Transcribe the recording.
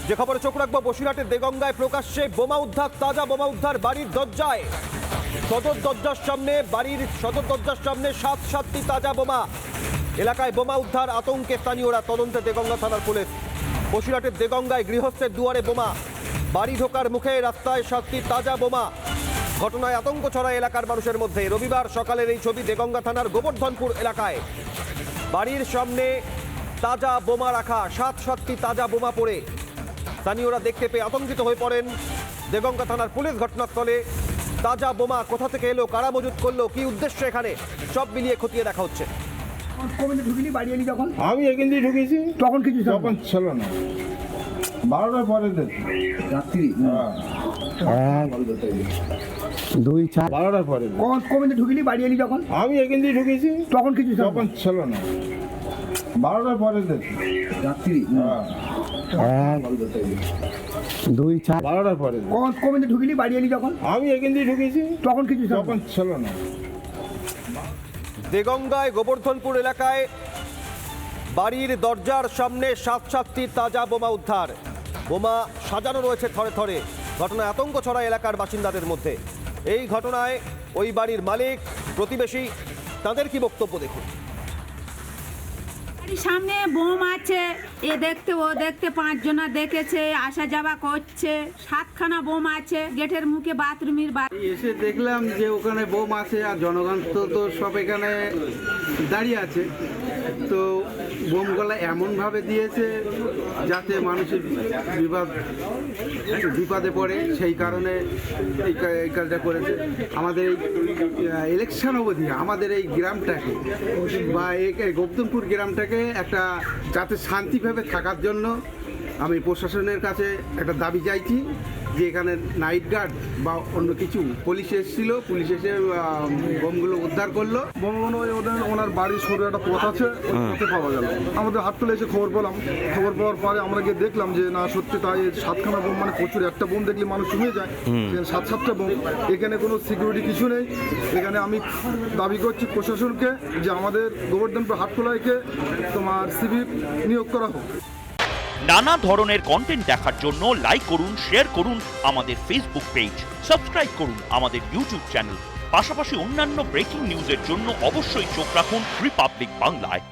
যে খবরে চোখ রাখবো, বসিরহাটের দেগঙ্গায় প্রকাশ্যে বোমা উদ্ধার, তাজা বোমা উদ্ধার বাড়ির দরজায়। সদর দরজার সামনে, বাড়ির সদর দরজার সামনে সাতটি তাজা বোমা। এলাকায় বোমা উদ্ধার, আতঙ্কে স্থানীয়রা, তদন্তে দেগঙ্গা থানার পুলিশ। বসিরহাটের দেগঙ্গায় গৃহস্থের দুয়ারে বোমা, বাড়ি ঢোকার মুখে রাস্তায় 7টি তাজা বোমা। ঘটনায় আতঙ্ক ছড়ায় এলাকার মানুষের মধ্যে। রবিবার সকালের এই ছবি দেগঙ্গা থানার গোবর্ধনপুর এলাকায়। বাড়ির সামনে তাজা বোমা রাখা, 7টি তাজা বোমা পড়ে স্থানীয়রা দেখতে পেয়ে আতঙ্কিত হয়ে পড়েন। দেগঙ্গা থানার পুলিশ ঘটনাস্থলে। তাজা বোমা কোথা থেকে এলো, কারা মজুত করলো, কি উদ্দেশ্য এখানে, সব মিলিয়ে খতিয়ে দেখা হচ্ছে। ঢুকিনি বাড়ি এলি যখন? আমি এখান দিয়ে ঢুকেছি, তখন কিছু তখন ছিল না, 12টার পরে দেখি রাত্রি। হ্যাঁ, 2 4 12টার পরে কখন ঢুকিনি বাড়ি এলি যখন? আমি এখান দিয়ে ঢুকেছি, তখন কিছু তখন ছিল না, 12টার পরে দেখি রাত্রি। হ্যাঁ, 2 4 12টার পরে কখন ঢুকিনি বাড়ি এলি যখন? আমি এখান দিয়ে ঢুকেছি, তখন কিছু তখন ছিল না। দেগঙ্গায় গোবর্ধনপুর এলাকায় বাড়ির দরজার সামনে 7টি তাজা বোমা উদ্ধার। বোমা সাজানো রয়েছে থরে থরে। ঘটনায় আতঙ্ক ছড়ায় এলাকার বাসিন্দাদের মধ্যে। এই ঘটনায় ওই বাড়ির মালিক, প্রতিবেশী, তাদের কি বক্তব্য দেখুন। সামনে বোম আছে, এ দেখতে ও দেখতে 5 জনা দেখেছে, আসা যাওয়া করছে। 7খানা বোম আছে গেটের মুখে, বাথরুমের এসে দেখলাম যে ওখানে বোম আছে, আর জনগণ তো সব এখানে দাঁড়িয়ে আছে। তো বোমগুলো এমনভাবে দিয়েছে যাতে মানুষের বিপদে পড়ে, সেই কারণে এই কাজটা করেছে। আমাদের এই ইলেকশন অবধি আমাদের এই গ্রামটাকে বা এই গোবর্ধনপুর গ্রামটাকে একটা যাতে শান্তিভাবে থাকার জন্য আমি প্রশাসনের কাছে একটা দাবি চাইছি যে এখানে নাইট গার্ড বা অন্য কিছু পুলিশ এসেছিল, পুলিশ এসে বোমগুলো উদ্ধার করলো। বোমগুলো ওনার বাড়ির সরু একটা পথ আছে, ওই পথে পাওয়া গেল। আমাদের হাটতলে এসে খবর পেলাম, খবর পাওয়ার পরে আমরা গিয়ে দেখলাম যে না সত্যি তাই 7খানা বোম, মানে প্রচুর। একটা বোম দেখলে মানুষ শুনিয়ে যায়, 7টা বোম। এখানে কোনো সিকিউরিটি কিছু নেই। এখানে আমি দাবি করছি প্রশাসনকে যে আমাদের গোবর্ধনপুর হাটতলাকে তোমার সিভিক নিয়োগ করা হোক। নানা ধরনের কন্টেন্ট দেখার জন্য লাইক করুন, শেয়ার করুন আমাদের ফেসবুক পেজ, সাবস্ক্রাইব করুন আমাদের ইউটিউব চ্যানেল। পাশাপাশি অন্যান্য ব্রেকিং নিউজের জন্য অবশ্যই চোখ রাখুন রিপাবলিক বাংলায়।